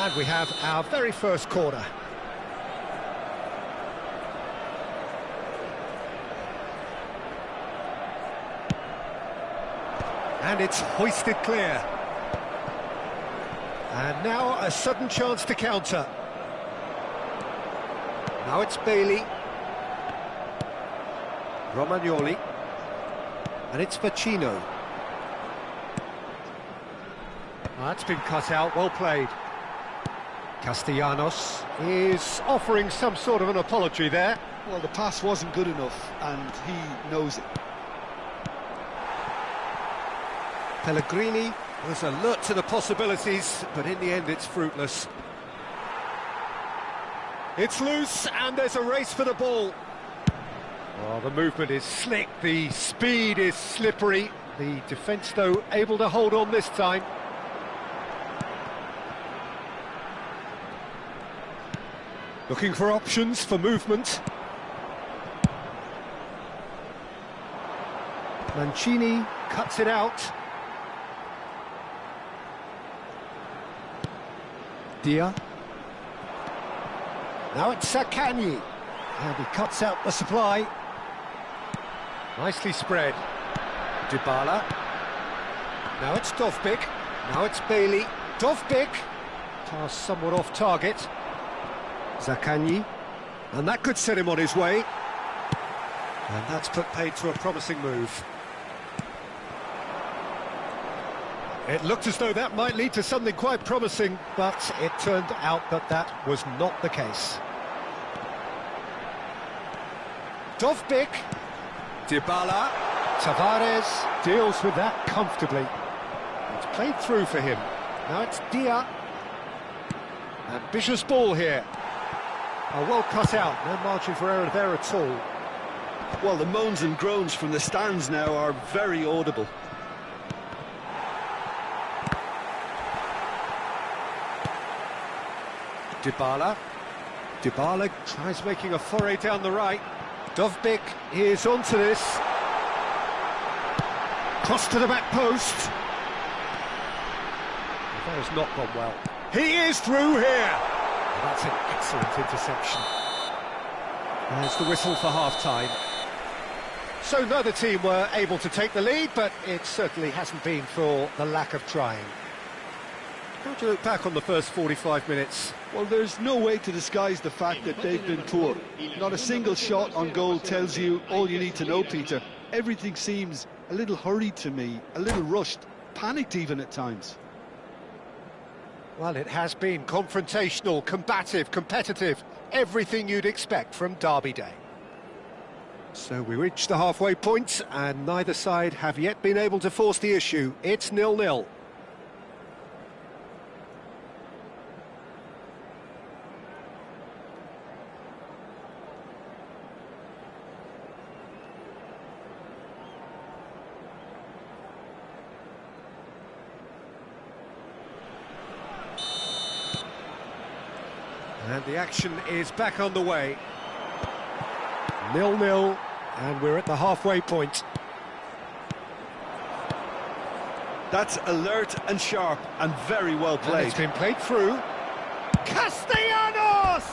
And we have our very first corner. And it's hoisted clear. And now a sudden chance to counter. Now it's Bailey. Romagnoli. And it's Vecino. That's been cut out, well played. Castellanos is offering some sort of an apology there. Well, the pass wasn't good enough, and he knows it. Pellegrini was alert to the possibilities, but in the end it's fruitless. It's loose, and there's a race for the ball. Oh, the movement is slick, the speed is slippery. The defence, though, able to hold on this time. Looking for options for movement. Mancini cuts it out. Dia. Now it's Sakani. And he cuts out the supply. Nicely spread. Dybala. Now it's Dovbyk. Now it's Bailey. Dovbyk. Pass somewhat off target. Zaccagni, and that could set him on his way. And that's put paid to a promising move. It looked as though that might lead to something quite promising, but it turned out that that was not the case. Dovbyk, Dybala, Tavares deals with that comfortably. It's played through for him. Now it's Dia. Ambitious ball here. Oh, well cut out, no margin for error there at all. Well, the moans and groans from the stands now are very audible. Dybala. Dybala tries making a foray down the right. Dovbyk is onto this. Cross to the back post. That has not gone well. He is through here. That's an excellent interception. There's the whistle for half-time. So neither team were able to take the lead, but it certainly hasn't been for the lack of trying. How do you look back on the first 45 minutes? Well, there's no way to disguise the fact that they've been poor. Not a single shot on goal tells you all you need to know, Peter. Everything seems a little hurried to me, a little rushed, panicked even at times. Well, it has been confrontational, combative, competitive, everything you'd expect from Derby Day. So we reach the halfway point, and neither side have yet been able to force the issue. It's 0-0. And the action is back on the way. 0-0, and we're at the halfway point. That's alert and sharp and very well played. And it's been played through. Castellanos!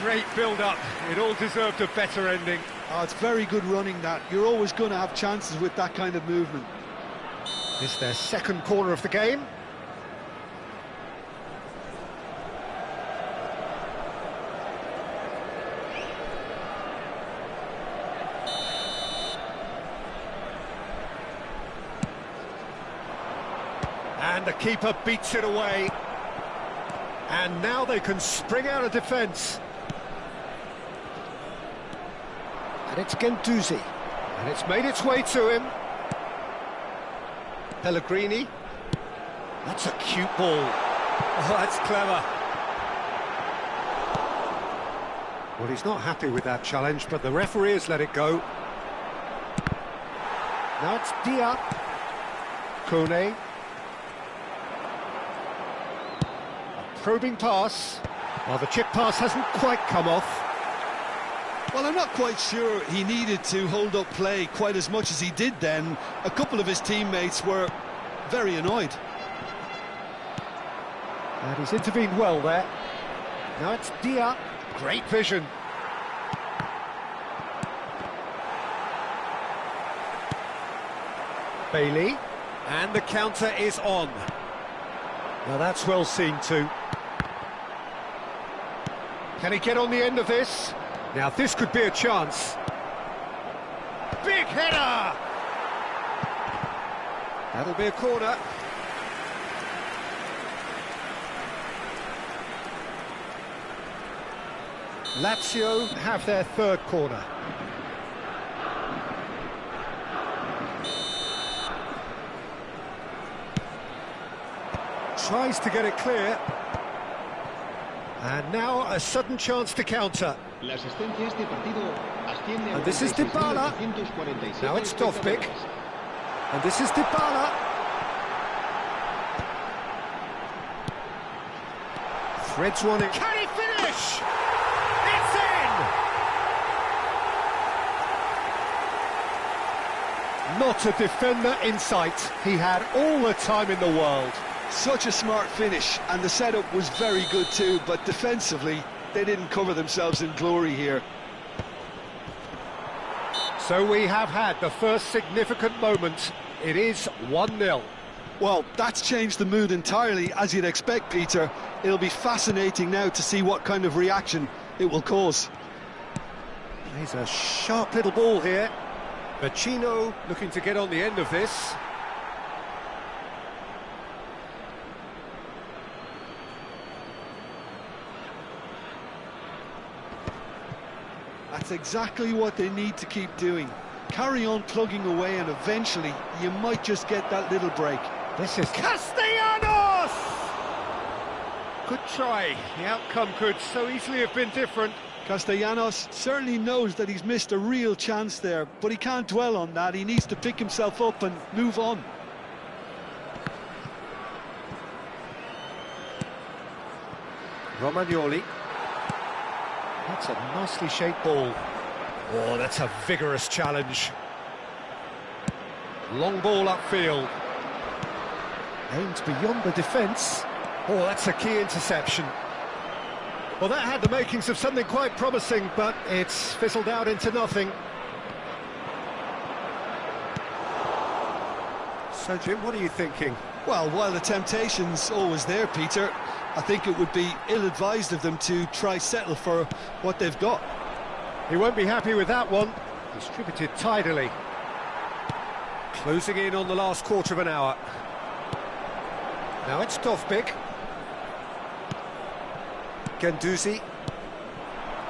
Great build-up. It all deserved a better ending. Oh, it's very good running, that. You're always going to have chances with that kind of movement. It's their second corner of the game. And the keeper beats it away. And now they can spring out of defence. And it's Guendouzi. And it's made its way to him. Pellegrini. That's a cute ball. Oh, that's clever. Well, he's not happy with that challenge, but the referee has let it go. Now it's Dia. Kone. Probing pass. Well, the chip pass hasn't quite come off. Well, I'm not quite sure he needed to hold up play quite as much as he did then. A couple of his teammates were very annoyed. And he's intervened well there. Now it's Dia. Great vision. Bailey. And the counter is on. Now that's well seen too. Can he get on the end of this? Now this could be a chance. Big header! That'll be a corner. Lazio have their third corner. Tries to get it clear. And now a sudden chance to counter. And this is Dybala. Now it's Dovbyk. And this is Dybala. Threads one in. Can he finish? It's in! Not a defender in sight. He had all the time in the world. Such a smart finish, and the setup was very good too, but defensively, they didn't cover themselves in glory here. So we have had the first significant moment. It is 1-0. Well, that's changed the mood entirely, as you'd expect, Peter. It'll be fascinating now to see what kind of reaction it will cause. Here's a sharp little ball here. Vecino looking to get on the end of this. That's exactly what they need to keep doing. Carry on plugging away, and eventually you might just get that little break. This is Castellanos! Good try. The outcome could so easily have been different. Castellanos certainly knows that he's missed a real chance there, but he can't dwell on that. He needs to pick himself up and move on. Romagnoli. That's a nicely shaped ball. Oh, that's a vigorous challenge. Long ball upfield. Aimed beyond the defence. Oh, that's a key interception. Well, that had the makings of something quite promising, but it's fizzled out into nothing. So, Jim, what are you thinking? Well, while the temptation's always there, Peter, I think it would be ill-advised of them to try settle for what they've got. He won't be happy with that one. Distributed tidily. Closing in on the last quarter of an hour. Now it's Dovbyk. Guendouzi.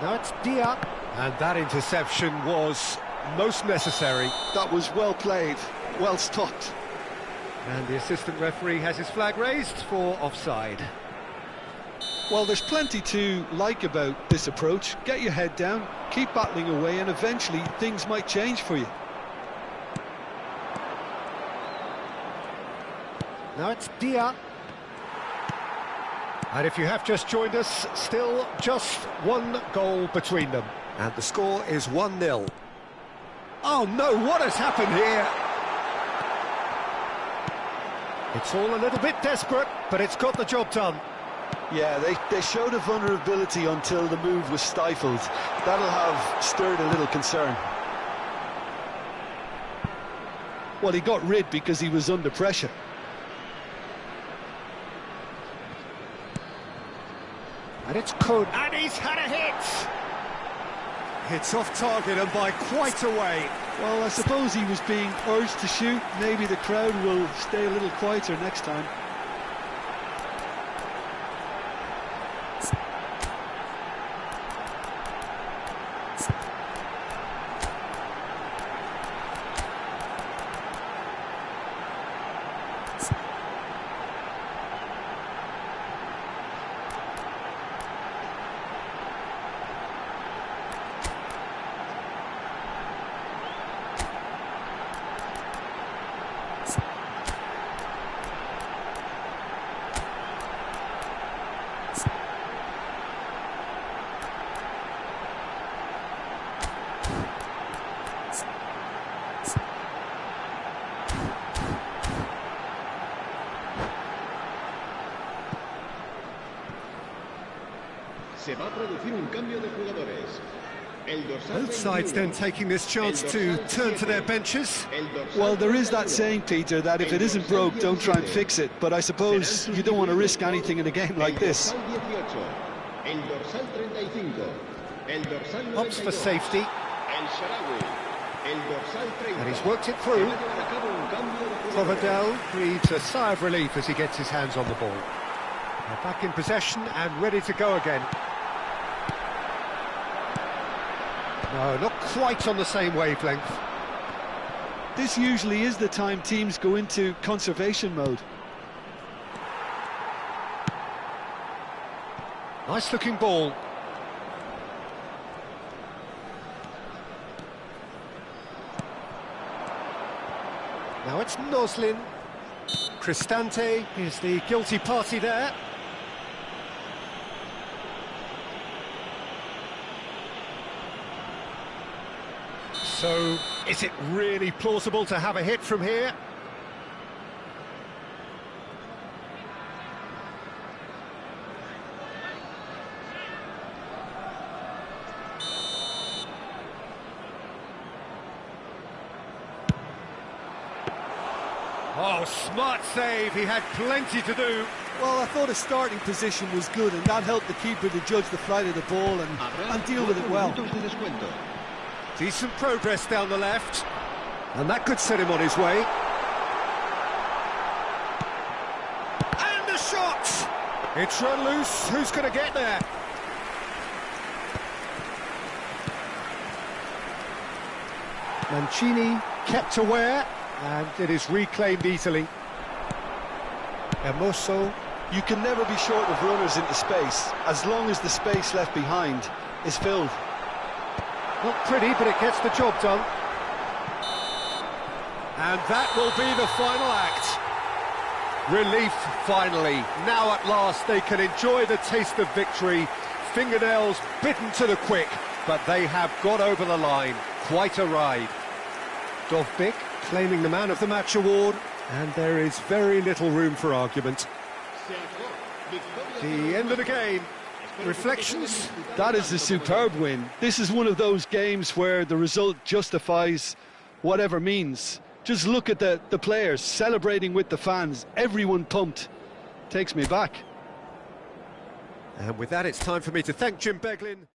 Now it's Dia. And that interception was most necessary. That was well played, well stopped. And the assistant referee has his flag raised for offside. Well, there's plenty to like about this approach. Get your head down, keep battling away, and eventually things might change for you. Now it's Dia. And if you have just joined us, still just one goal between them. And the score is 1-0. Oh no, what has happened here? It's all a little bit desperate, but it's got the job done. Yeah, they showed a vulnerability until the move was stifled. That'll have stirred a little concern. Well, he got rid because he was under pressure. And it's Code. And he's had a hit! It's off target and by quite a way. Well, I suppose he was being urged to shoot. Maybe the crowd will stay a little quieter next time. Se va a producir un cambio de jugadores. Both sides then taking this chance to turn to their benches. Well, there is that saying, Peter, that if it isn't broke, don't try and fix it. But I suppose you don't want to risk anything in a game like this. Opts for safety. And he's worked it through. Provedel breathes a sigh of relief as he gets his hands on the ball. They're back in possession and ready to go again. No, not quite on the same wavelength. This usually is the time teams go into conservation mode. Nice looking ball. Now it's Noslin. Cristante is the guilty party there. So, is it really plausible to have a hit from here? Oh, smart save, he had plenty to do. Well, I thought his starting position was good, and that helped the keeper to judge the flight of the ball and deal with it well. Decent progress down the left, and that could set him on his way. And the shot! It's run loose, who's going to get there? Mancini kept aware, and it is reclaimed easily. Hermoso. You can never be short of runners into space, as long as the space left behind is filled. Not pretty, but it gets the job done. And that will be the final act. Relief, finally. Now at last they can enjoy the taste of victory. Fingernails bitten to the quick, but they have got over the line. Quite a ride. Dovbyk claiming the Man of the Match award, and there is very little room for argument. The end of the game. Reflections? That is a superb win. This is one of those games where the result justifies whatever means. Just look at the players celebrating with the fans. Everyone pumped. Takes me back. And with that, it's time for me to thank Jim Beglin.